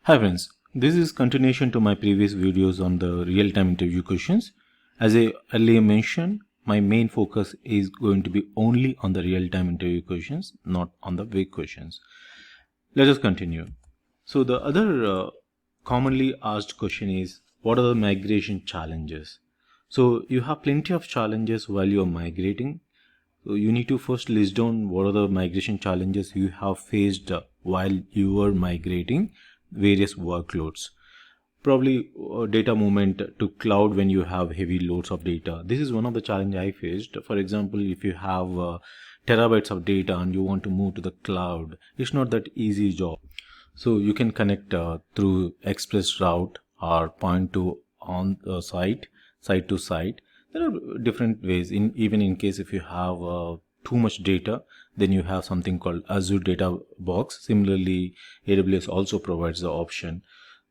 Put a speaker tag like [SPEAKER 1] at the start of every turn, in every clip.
[SPEAKER 1] Hi friends, this is continuation to my previous videos on the real-time interview questions. As I earlier mentioned, my main focus is going to be only on the real-time interview questions, not on the vague questions. Let us continue. So the other commonly asked question is, what are the migration challenges? So you have plenty of challenges while you are migrating. So you need to first list down what are the migration challenges you have faced while you were migrating various workloads. Probably data movement to cloud when you have heavy loads of data. This is one of the challenge I faced. For example, if you have terabytes of data and you want to move to the cloud, it's not that easy job. So you can connect through express route or point to on site to site. There are different ways. Even in case if you have too much data, then you have something called Azure Data Box. Similarly, AWS also provides the option.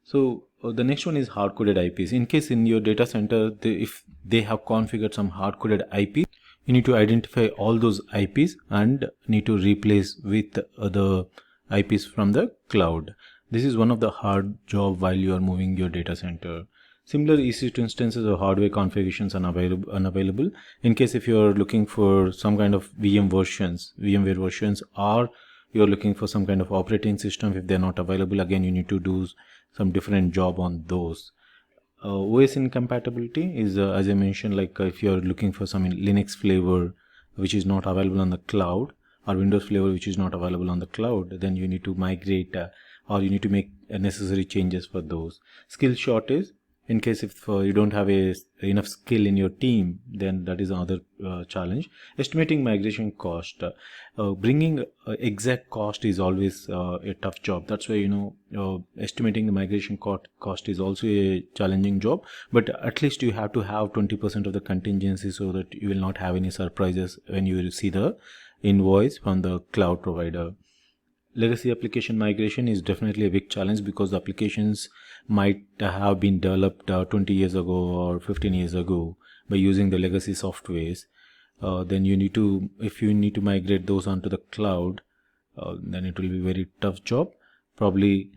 [SPEAKER 1] So the next one is hard-coded IPs. In case in your data center, if they have configured some hard-coded IPs, you need to identify all those IPs and need to replace with the IPs from the cloud. This is one of the hard job while you are moving your data center. Similar EC2 instances or hardware configurations are unavailable. In case if you are looking for some kind of VMware versions, or you are looking for some kind of operating system, if they are not available, again you need to do some different job on those. OS incompatibility is as I mentioned, like if you are looking for some Linux flavor which is not available on the cloud, or Windows flavor which is not available on the cloud, then you need to migrate or you need to make necessary changes for those. Skill shortage. In case if you don't have enough skill in your team, then that is another challenge. Estimating migration cost. Bringing exact cost is always a tough job. That's why estimating the migration cost is also a challenging job. But at least you have to have 20% of the contingency so that you will not have any surprises when you will see the invoice from the cloud provider. Legacy application migration is definitely a big challenge because the applications might have been developed 20 years ago or 15 years ago by using the legacy softwares. Then if you need to migrate those onto the cloud, then it will be a very tough job. Probably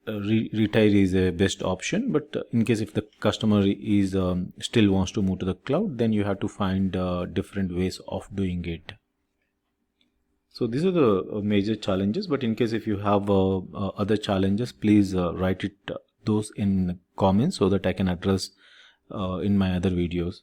[SPEAKER 1] retire is a best option, but in case if the customer is still wants to move to the cloud, then you have to find different ways of doing it. So these are the major challenges, but in case if you have other challenges, please write those in comments so that I can address in my other videos.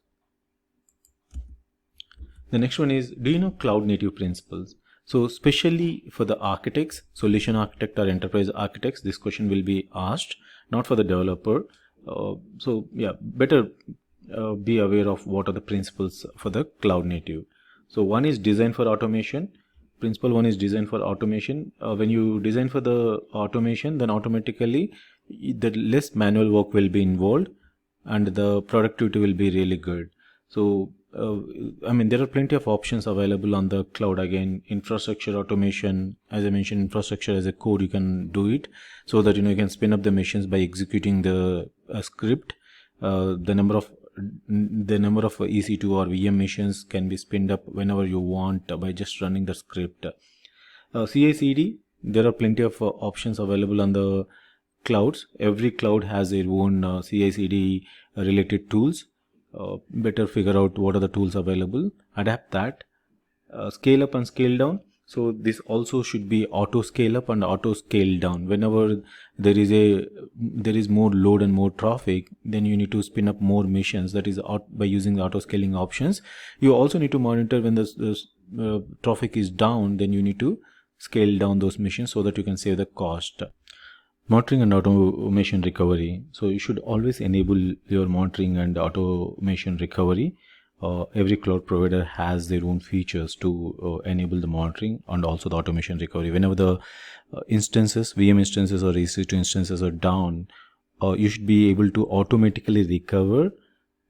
[SPEAKER 1] The next one is, do you know cloud native principles? So especially for the architects, solution architect or enterprise architects, this question will be asked, not for the developer. So yeah, better be aware of what are the principles for the cloud native. So one is design for automation. Principle one is design for automation. When you design for the automation, then automatically the less manual work will be involved and the productivity will be really good. So there are plenty of options available on the cloud. Again, infrastructure automation, as I mentioned, infrastructure as a code, you can do it so that you can spin up the machines by executing the script. The number of EC2 or VM machines can be spinned up whenever you want by just running the script. CI/CD, there are plenty of options available on the clouds. Every cloud has their own CI/CD related tools. Better figure out what are the tools available, adapt that. Scale up and scale down. So this also should be auto scale up and auto scale down. Whenever there is more load and more traffic, then you need to spin up more missions. That is by using the auto scaling options. You also need to monitor when the traffic is down. Then you need to scale down those missions so that you can save the cost. Monitoring and automation recovery. So you should always enable your monitoring and automation recovery. Every cloud provider has their own features to enable the monitoring and also the automation recovery. Whenever the VM instances or EC2 instances are down, you should be able to automatically recover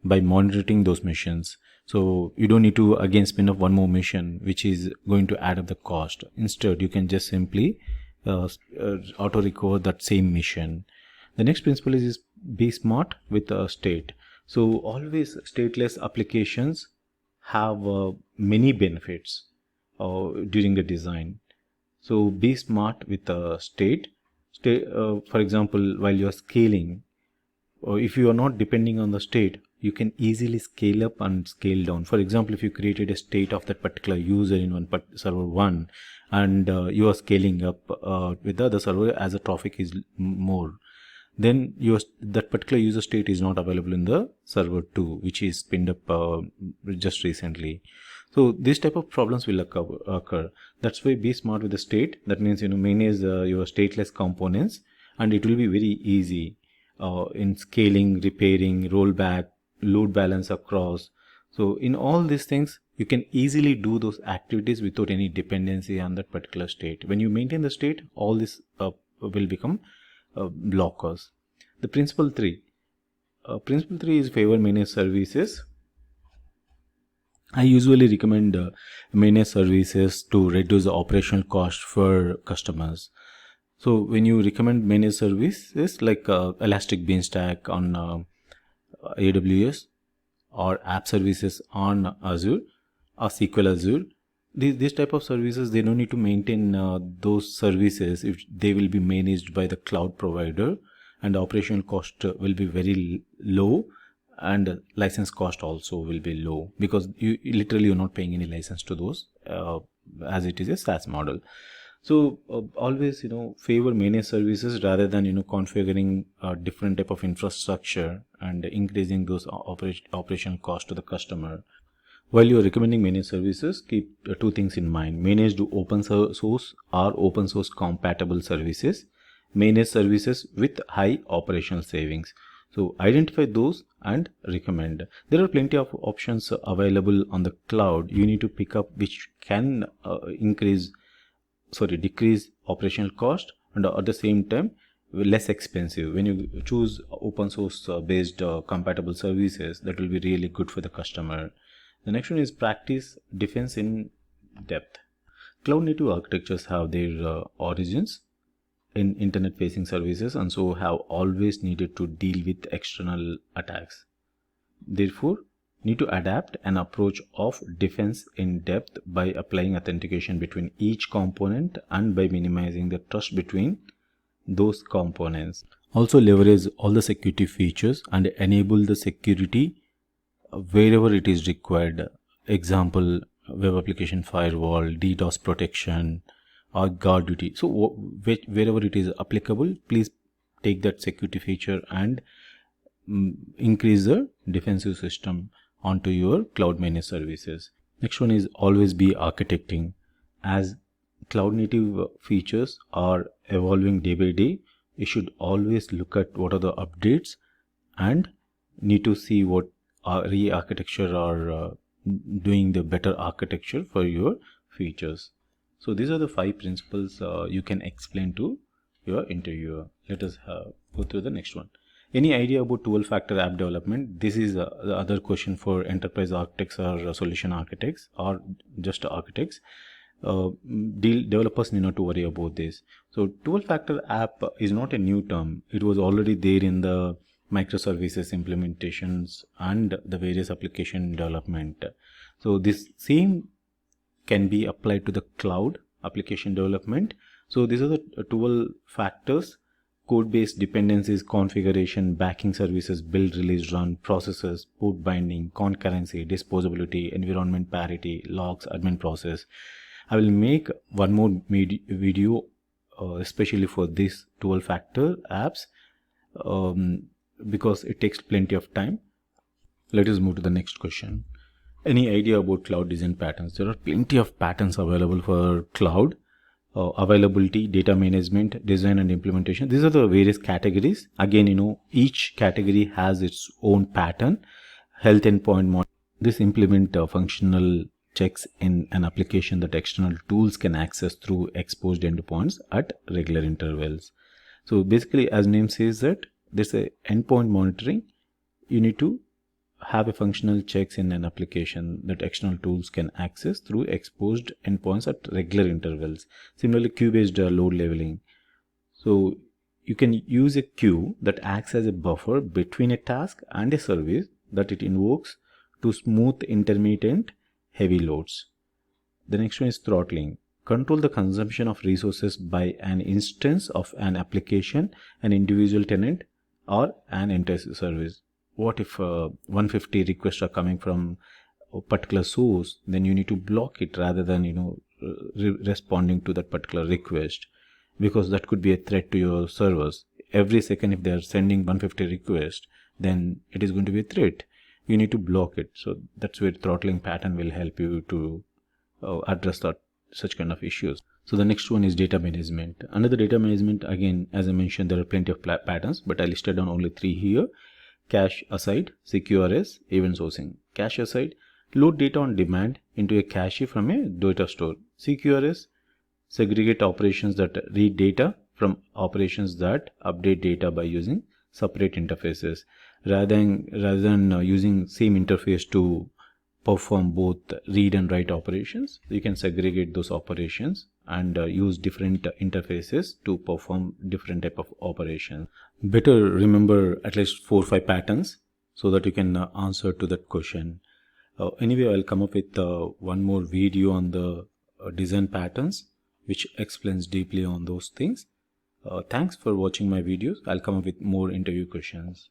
[SPEAKER 1] by monitoring those missions. So you don't need to again spin up one more mission, which is going to add up the cost. Instead, you can just simply auto recover that same mission. The next principle is be smart with state. So always stateless applications have many benefits during the design. So be smart with the state. For example, while you are scaling, or if you are not depending on the state, you can easily scale up and scale down. For example, if you created a state of that particular user in server 1 and you are scaling up with the other server as the traffic is more, then that particular user state is not available in the server 2, which is pinned up just recently. So these type of problems will occur. That's why be smart with the state. That means manage your stateless components, and it will be very easy in scaling, repairing, rollback, load balance across. So in all these things, you can easily do those activities without any dependency on that particular state. When you maintain the state, all this will become blockers. The principle 3. Principle 3 is favor managed services. I usually recommend managed services to reduce the operational cost for customers. So when you recommend managed services like Elastic Beanstalk on AWS or app services on Azure or SQL Azure, these type of services, they don't need to maintain those services if they will be managed by the cloud provider, and the operational cost will be very low, and license cost also will be low, because you're not paying any license to those as it is a SaaS model. So always favor managed services rather than configuring a different type of infrastructure and increasing those operational cost to the customer. While you are recommending managed services, keep two things in mind: managed open source or open source compatible services, managed services with high operational savings. So identify those and recommend. There are plenty of options available on the cloud. You need to pick up which can decrease operational cost and at the same time less expensive. When you choose open source based compatible services, that will be really good for the customer. The next one is practice defense in depth. Cloud native architectures have their origins in internet facing services, and so have always needed to deal with external attacks. Therefore, need to adapt an approach of defense in depth by applying authentication between each component and by minimizing the trust between those components. Also leverage all the security features and enable the security wherever it is required. Example, web application firewall, DDoS protection, or guard duty. So wherever it is applicable, please take that security feature and increase the defensive system onto your cloud managed services. Next one is always be architecting. As cloud native features are evolving day by day, you should always look at what are the updates and need to see what re-architecture or doing the better architecture for your features. So these are the 5 principles you can explain to your interviewer. Let us go through the next one. Any idea about 12-factor app development? This is the other question for enterprise architects or solution architects or just architects. Developers need not to worry about this. So 12-factor app is not a new term. It was already there in the microservices implementations and the various application development. So this same can be applied to the cloud application development. So these are the 12 factors: code-based dependencies, configuration, backing services, build, release, run, processes, port binding, concurrency, disposability, environment parity, logs, admin process. I will make one more video especially for these 12-factor apps because it takes plenty of time. Let us move to the next question. Any idea about cloud design patterns? There are plenty of patterns available for cloud. Availability, data management, design and implementation. These are the various categories. Again, each category has its own pattern. Health endpoint model. This implement functional checks in an application that external tools can access through exposed endpoints at regular intervals. So basically, as name says, that there's a endpoint monitoring. You need to have a functional checks in an application that external tools can access through exposed endpoints at regular intervals. Similarly, queue-based load leveling. So you can use a queue that acts as a buffer between a task and a service that it invokes to smooth intermittent heavy loads. The next one is throttling. control the consumption of resources by an instance of an application, an individual tenant, or an entire service. What if 150 requests are coming from a particular source? Then you need to block it rather than responding to that particular request, because that could be a threat to your servers. Every second if they are sending 150 requests, then it is going to be a threat. You need to block it. So that's where throttling pattern will help you to address such kind of issues. So the next one is data management. Under the data management, again, as I mentioned, there are plenty of patterns, but I listed down only 3 here. Cache aside, CQRS, event sourcing. Cache aside, load data on demand into a cache from a data store. CQRS, segregate operations that read data from operations that update data by using separate interfaces. Rather than using same interface to perform both read and write operations, you can segregate those operations and use different interfaces to perform different type of operations. Better remember at least 4 or 5 patterns so that you can answer to that question. Anyway, I'll come up with one more video on the design patterns which explains deeply on those things. Thanks for watching my videos. I'll come up with more interview questions.